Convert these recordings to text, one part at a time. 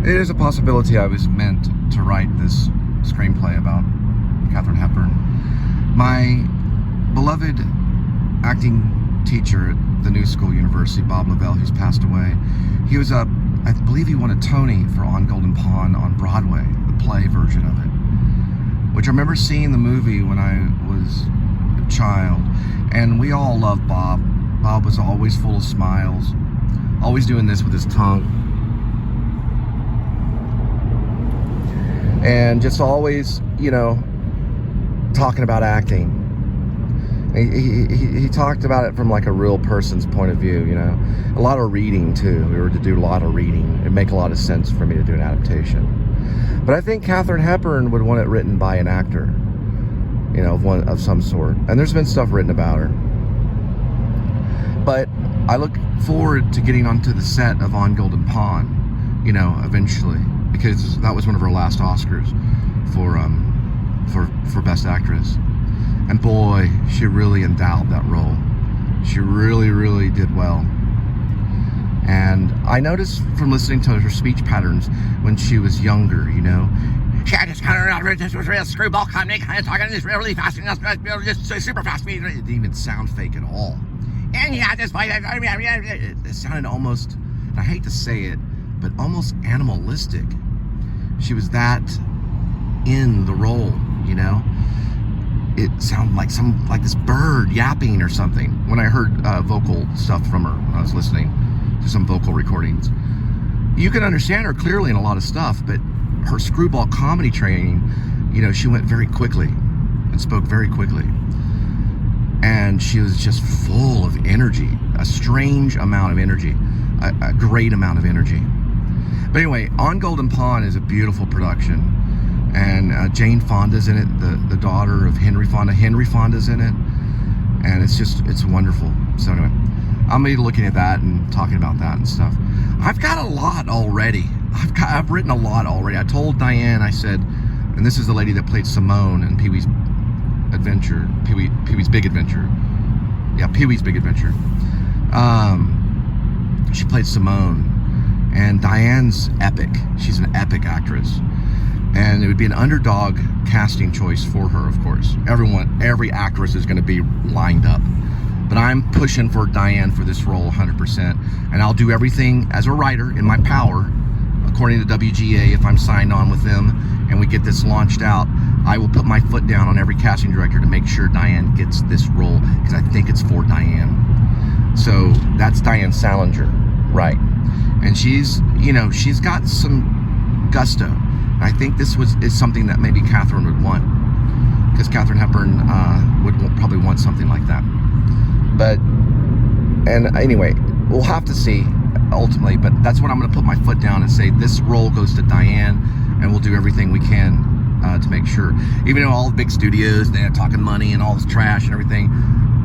It is a possibility I was meant to write this screenplay about Katharine Hepburn. My beloved acting teacher at the New School University, Bob Lavelle, who's passed away, he was I believe he won a Tony for On Golden Pond on Broadway, the play version of it, which I remember seeing the movie when I was a child, and we all loved Bob. Bob was always full of smiles, always doing this with his tongue, and just always, you know, talking about acting. He talked about it from like a real person's point of view, you know. A lot of reading too. We were to do a lot of reading. It'd make a lot of sense for me to do an adaptation. But I think Katharine Hepburn would want it written by an actor, you know, of some sort. And there's been stuff written about her. But I look forward to getting onto the set of On Golden Pond, you know, eventually, because that was one of her last Oscars for Best Actress. And boy, she really endowed that role. She really, really did well. And I noticed from listening to her speech patterns when she was younger, you know, she just kind of this was real screwball comedy, kind of talking this really fast, just super fast. It didn't even sound fake at all. And yeah, this it sounded almost, and I hate to say it, but almost animalistic. She was that in the role, you know. It sounded like this bird yapping or something when I heard vocal stuff from her when I was listening to some vocal recordings. You can understand her clearly in a lot of stuff, but her screwball comedy training, you know, she went very quickly and spoke very quickly. And she was just full of energy, a strange amount of energy, a great amount of energy. But anyway, On Golden Pond is a beautiful production. And Jane Fonda's in it, the daughter of Henry Fonda. Henry Fonda's in it. And it's wonderful. So anyway, I'm going to be looking at that and talking about that and stuff. I've got a lot already. I've written a lot already. I told Diane, I said, and this is the lady that played Simone in Pee-wee's Adventure, Pee-wee's Big Adventure. Yeah, Pee-wee's Big Adventure. She played Simone. And Diane's epic. She's an epic actress. And it would be an underdog casting choice for her, of course. Every actress is going to be lined up. But I'm pushing for Diane for this role 100%. And I'll do everything as a writer in my power, according to WGA, if I'm signed on with them and we get this launched out, I will put my foot down on every casting director to make sure Diane gets this role, because I think it's for Diane. So that's Diane Salinger, right? And she's, you know, she's got some gusto. I think this is something that maybe Katharine would want, because Katharine Hepburn would probably want something like that. But, and anyway, we'll have to see ultimately, but that's what I'm going to put my foot down and say this role goes to Diane, and we'll do everything we can to make sure. Even though all the big studios, they're talking money and all this trash and everything,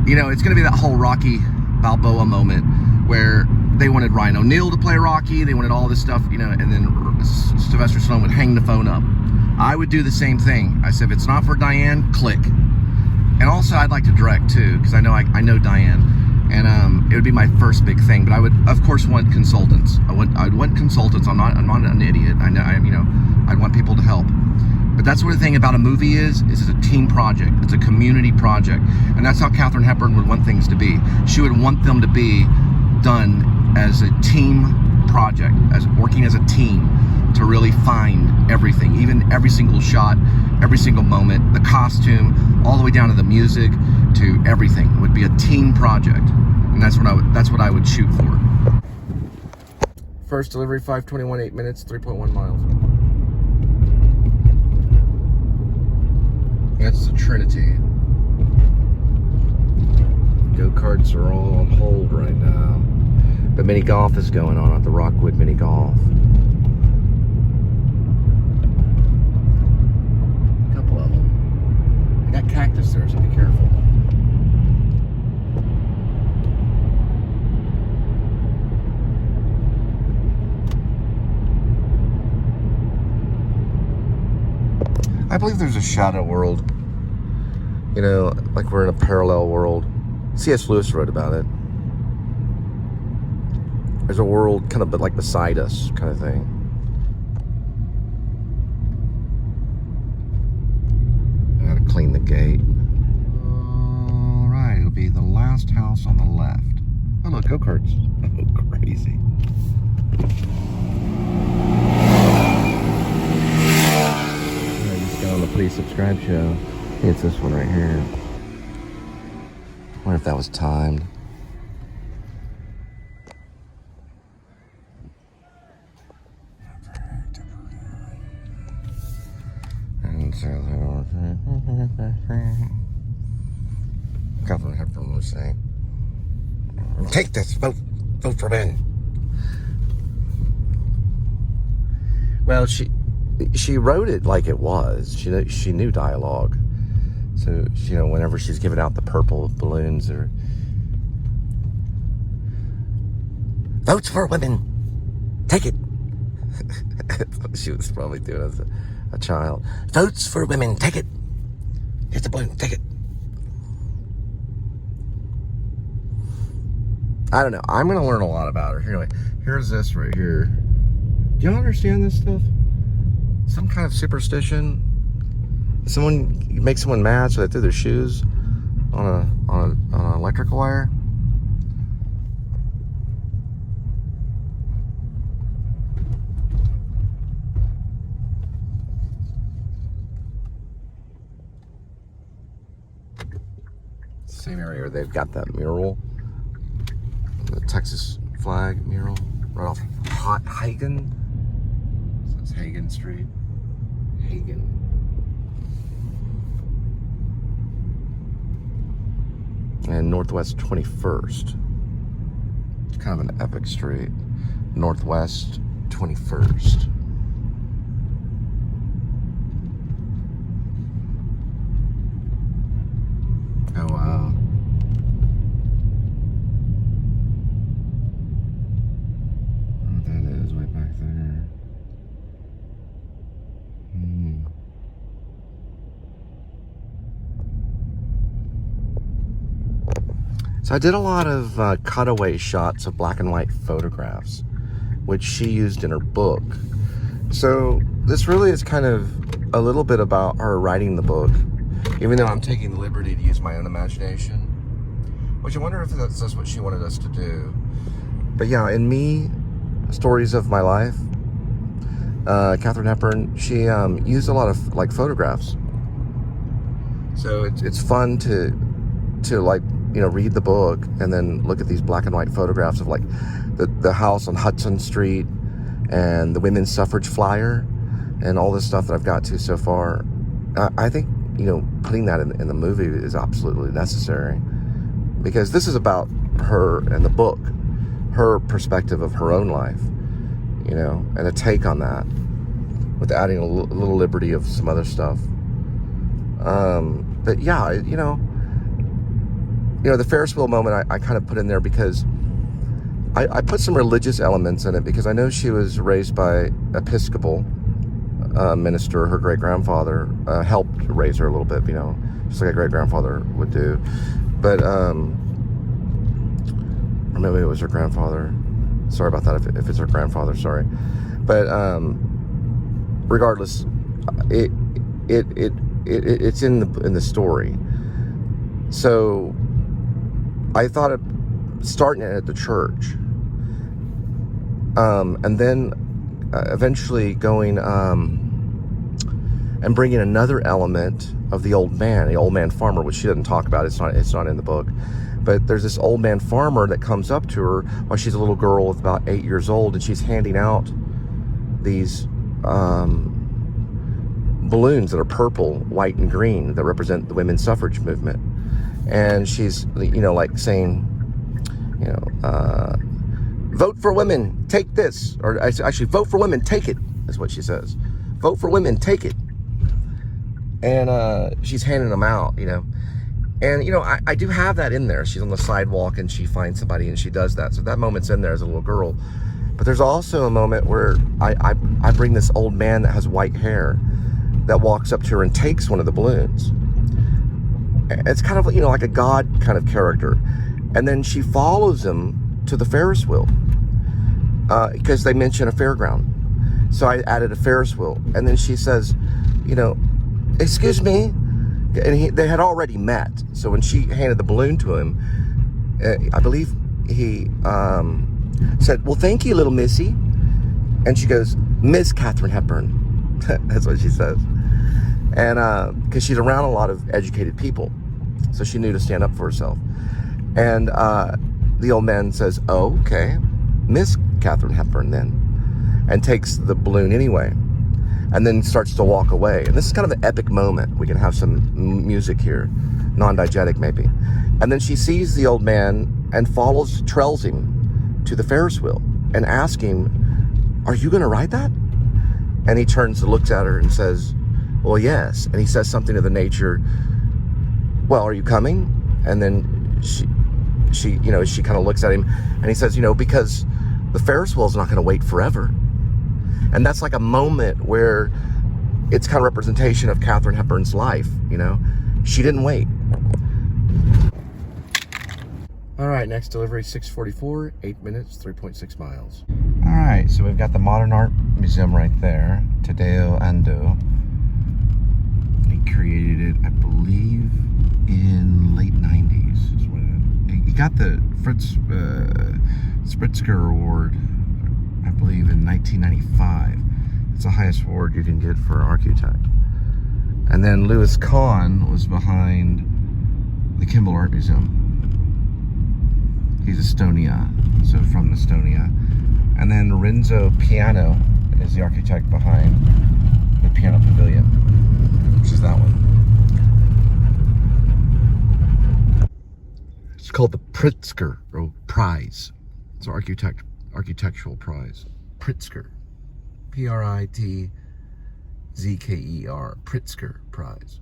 you know, it's going to be that whole Rocky Balboa moment where they wanted Ryan O'Neal to play Rocky, they wanted all this stuff, you know, and then Sylvester Stallone would hang the phone up. I would do the same thing. I said, if it's not for Diane, click. And also, I'd like to direct too, because I know Diane, and it would be my first big thing. But I would, of course, want consultants. I'd want consultants. I'm not an idiot. I'd want people to help. But that's what the thing about a movie is it's a team project. It's a community project, and that's how Katharine Hepburn would want things to be. She would want them to be done as a team project, as working as a team to really find everything, even every single shot, every single moment, the costume, all the way down to the music, to everything. It would be a team project, and that's what I would shoot for. First delivery, 5:21, 8 minutes, 3.1 miles. That's the Trinity. Go-karts are all on hold right now. But mini golf is going on at the Rockwood Mini Golf. A couple of them. They got cactus there, so be careful. I believe there's a shadow world. You know, like we're in a parallel world. C.S. Lewis wrote about it. There's a world kind of like beside us, kind of thing. house on the left. Oh, look, go-karts. Oh, crazy. I just got on the Please Subscribe show. I think it's this one right here. I wonder if that was timed. And so Catherine Hepburn was saying, "Take this, vote for Ben." Well, she wrote it like it was. She knew dialogue, so whenever she's giving out the purple balloons or votes for women, take it. That's what she was probably doing as a child. Votes for women, take it. Here's the balloon, take it. I don't know. I'm going to learn a lot about her. Anyway, here's this right here. Do y'all understand this stuff? Some kind of superstition. Someone makes someone mad, so they threw their shoes on an electrical wire. Same area where they've got that mural. The Texas flag mural right off Hagen. So it's Hagen Street. Hagen. And Northwest 21st. It's kind of an epic street. Northwest 21st. Oh, wow. So I did a lot of cutaway shots of black and white photographs, which she used in her book. So this really is kind of a little bit about her writing the book, even though I'm taking the liberty to use my own imagination, which I wonder if that's what she wanted us to do. But yeah, in Me, Stories of My Life, Katharine Hepburn, she used a lot of like photographs. So it's fun to like, read the book and then look at these black and white photographs of like the house on Hudson Street and the women's suffrage flyer and all this stuff that I've got to so far. I think, putting that in the movie is absolutely necessary, because this is about her and the book, her perspective of her own life, and a take on that with adding a little liberty of some other stuff. But yeah, the Ferris wheel moment I kind of put in there because I put some religious elements in it, because I know she was raised by Episcopal minister. Her great-grandfather helped raise her a little bit, just like a great-grandfather would do. But, or maybe it was her grandfather. Sorry about that if it's her grandfather, sorry. But regardless, it's in the story. So I thought of starting it at the church, and then eventually going and bringing another element of the old man farmer, which she doesn't talk about. It's not in the book, but there's this old man farmer that comes up to her while she's a little girl of about 8 years old, and she's handing out these balloons that are purple, white, and green that represent the women's suffrage movement. And she's, like saying, vote for women, take this. Or actually, vote for women, take it, is what she says. Vote for women, take it. And she's handing them out, And, I do have that in there. She's on the sidewalk and she finds somebody and she does that. So that moment's in there as a little girl. But there's also a moment where I bring this old man that has white hair that walks up to her and takes one of the balloons. It's kind of, like a God kind of character. And then she follows him to the Ferris wheel, because they mention a fairground. So I added a Ferris wheel. And then she says, excuse me. And they had already met. So when she handed the balloon to him, I believe he said, well, thank you, little missy. And she goes, Miss Katharine Hepburn. That's what she says. And because she's around a lot of educated people, so she knew to stand up for herself. And the old man says, oh, okay, Miss Katharine Hepburn then, and takes the balloon anyway, and then starts to walk away. And this is kind of an epic moment. We can have some music here, non-diegetic maybe. And then she sees the old man and trails him to the Ferris wheel and asks him, are you gonna ride that? And he turns and looks at her and says, well, yes. And he says something of the nature, well, are you coming? And then she kind of looks at him and he says, because the Ferris wheel's not gonna wait forever. And that's like a moment where it's kind of representation of Katharine Hepburn's life, She didn't wait. All right, next delivery, 6:44, 8 minutes, 3.6 miles. All right, so we've got the Modern Art Museum right there, Tadeo Ando. He created it, I believe, in late 90s. He got the Fritz Spritzker Award, I believe, in 1995. It's the highest award you can get for an architect. And then Louis Kahn was behind the Kimball Art Museum. He's Estonia, so from Estonia. And then Renzo Piano is the architect behind the Piano Pavilion, which is that one. It's called the Pritzker Prize. It's an architectural prize. Pritzker. Pritzker. Pritzker Prize.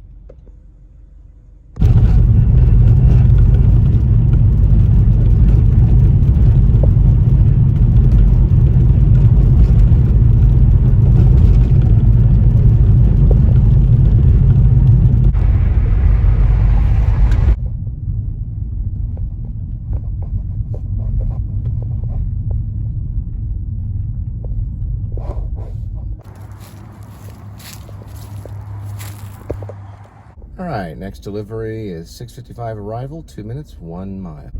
All right, next delivery is 6:55 arrival, 2 minutes, 1 mile.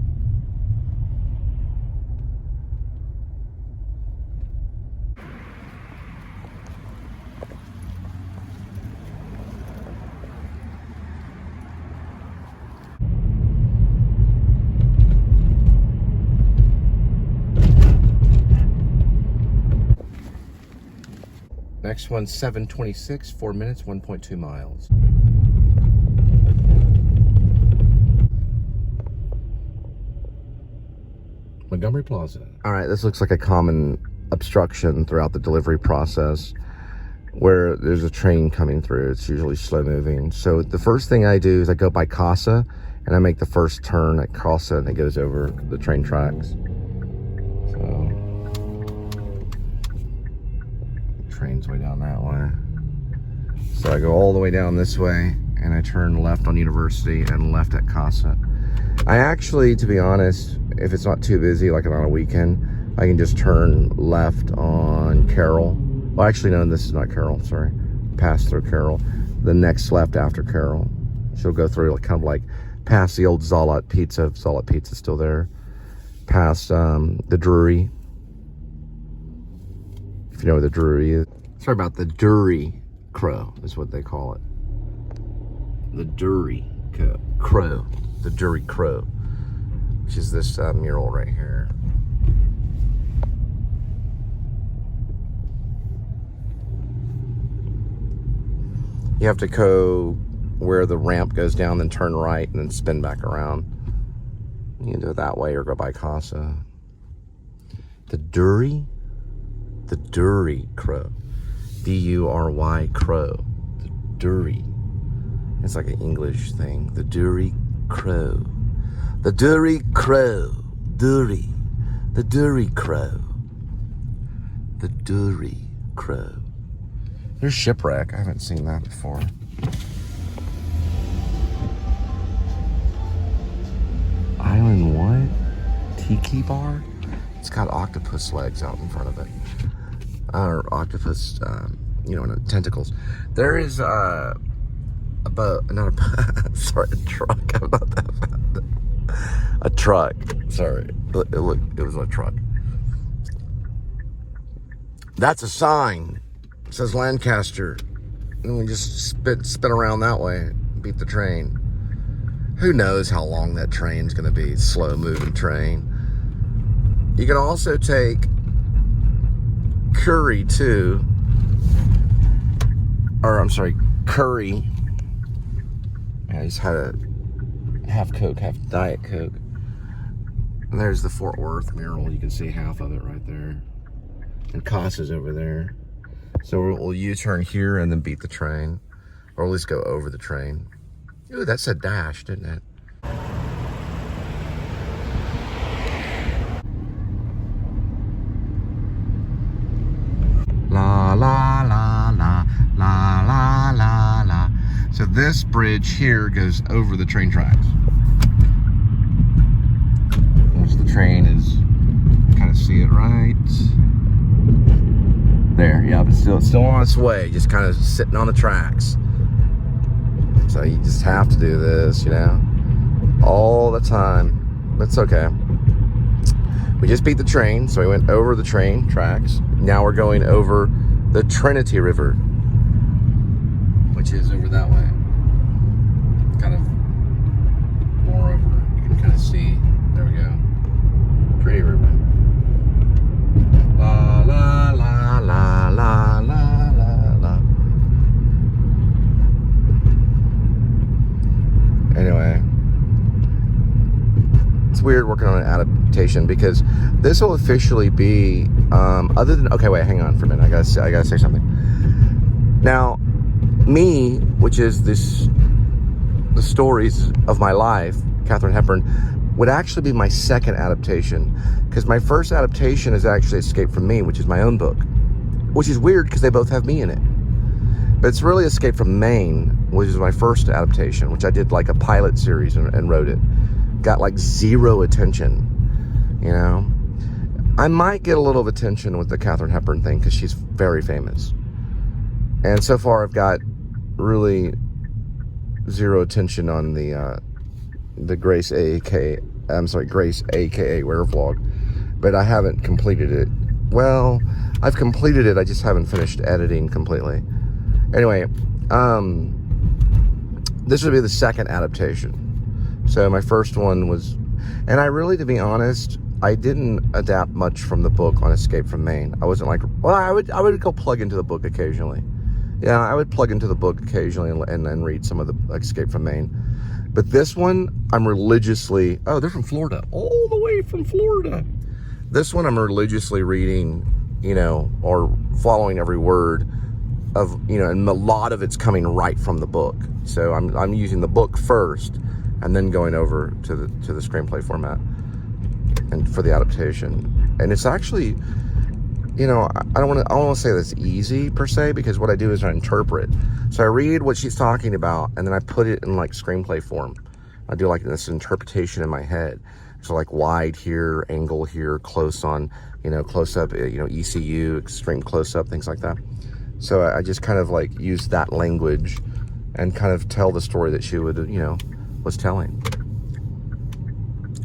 Next one's 7:26, 4 minutes, 1.2 miles. Montgomery Plaza. All right, this looks like a common obstruction throughout the delivery process where there's a train coming through. It's usually slow moving. So the first thing I do is I go by Casa and I make the first turn at Casa and it goes over the train tracks. So the train's way down that way. So I go all the way down this way and I turn left on University and left at Casa. I actually, to be honest, if it's not too busy, like on a weekend, I can just turn left on Carroll. Well, actually, no, this is not Carroll, sorry. Pass through Carroll. The next left after Carroll. She'll go through, like, kind of like past the old Zolot Pizza. Zolot Pizza's still there. Past the Drury. If you know where the Drury is. Sorry about the Dury Crow, is what they call it. The Dury Crow. The Dury Crow, which is this mural right here. You have to go where the ramp goes down, then turn right, and then spin back around. You can do it that way or go by Casa. The Dury Crow. D-U-R-Y Crow. The Dury. It's like an English thing. The Dury Crow. The Dury Crow. Dury. The Dury Crow. The Dury Crow. There's Shipwreck. I haven't seen that before. Island what? Tiki Bar? It's got octopus legs out in front of it. Or octopus, tentacles. There is a truck. I'm not that bad. a truck. Sorry, it was a truck. That's a sign. It says Lancaster. And we just spin around that way, beat the train. Who knows how long that train's gonna be, slow moving train. You can also take Curry too, or I'm sorry, Curry. I just had a half Coke, half Diet Coke. And there's the Fort Worth mural. You can see half of it right there. And Cassa's over there. So we'll U-turn here and then beat the train. Or at least go over the train. Ooh, that said dash, didn't it? La la la la la la la la. So this bridge here goes over the train tracks. Once the train is, kind of see it right there. Yeah, but still on its way, just kind of sitting on the tracks. So you just have to do this, you know, all the time. That's okay. We just beat the train, so we went over the train tracks. Now we're going over the Trinity River, which is over that way. Kind of more over, you can kind of see. There we go. Trinity River. La la la la la la la la. Anyway, it's weird working on an adaptation because this will officially be other than, okay, wait, hang on for a minute. I gotta say something. Now, me, which is the stories of my life, Katharine Hepburn, would actually be my second adaptation, because my first adaptation is actually Escape from Me, which is my own book, which is weird because they both have me in it. But it's really Escape from Maine, which is my first adaptation, which I did like a pilot series and wrote it. Got like zero attention, you know. I might get a little of attention with the Katharine Hepburn thing because she's very famous. And so far I've got really zero attention on the Grace aka Werevlog, but I haven't completed it. Well, I've completed it, I just haven't finished editing completely. Anyway, this would be the second adaptation. So my first one was, and I really, to be honest, I didn't adapt much from the book on Escape from Maine. I wasn't like, well, I would go plug into the book occasionally. Yeah, I would plug into the book occasionally and read some of the Escape from Maine. But this one, I'm religiously, oh, they're from Florida, all the way from Florida. This one I'm religiously reading, you know, or following every word of, you know, and a lot of it's coming right from the book. So I'm using the book first and then going over to the screenplay format and for the adaptation. And it's actually, you know, I don't want to say that's easy per se, because what I do is I interpret. So I read what she's talking about and then I put it in like screenplay form. I do like this interpretation in my head. So like wide here, angle here, close on, you know, close up, you know, ECU, extreme close up, things like that. So I just kind of like use that language and kind of tell the story that she would, you know, was telling.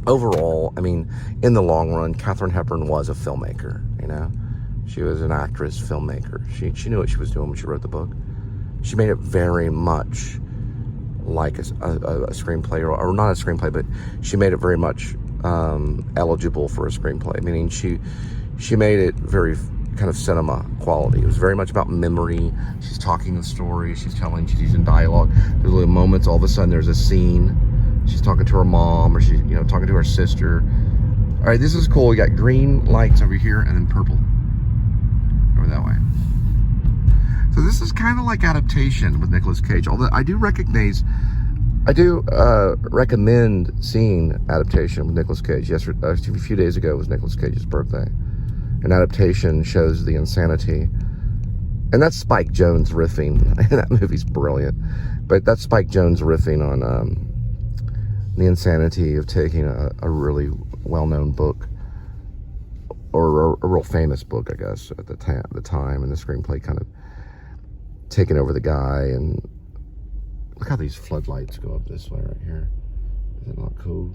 Overall, I mean, in the long run, Katharine Hepburn was a filmmaker, you know. She was an actress, filmmaker. She knew what she was doing when she wrote the book. She made it very much like a screenplay, or not a screenplay, but she made it very much eligible for a screenplay, meaning she made it very kind of cinema quality. It was very much about memory. She's talking the story, she's using dialogue. There's little moments, all of a sudden there's a scene. She's talking to her mom, or she's, you know, talking to her sister. All right, this is cool. We got green lights over here and then purple over that way. So this is kind of like adaptation with Nicolas Cage. Although I do recommend seeing adaptation with Nicolas Cage. Yesterday, a few days ago was Nicolas Cage's birthday. An adaptation shows the insanity, and that's Spike Jonze riffing. That movie's brilliant, but that's Spike Jonze riffing on the insanity of taking a really well-known book, or a real famous book, I guess, at the time, and the screenplay kind of taking over the guy. And look how these floodlights go up this way right here. Is that not cool?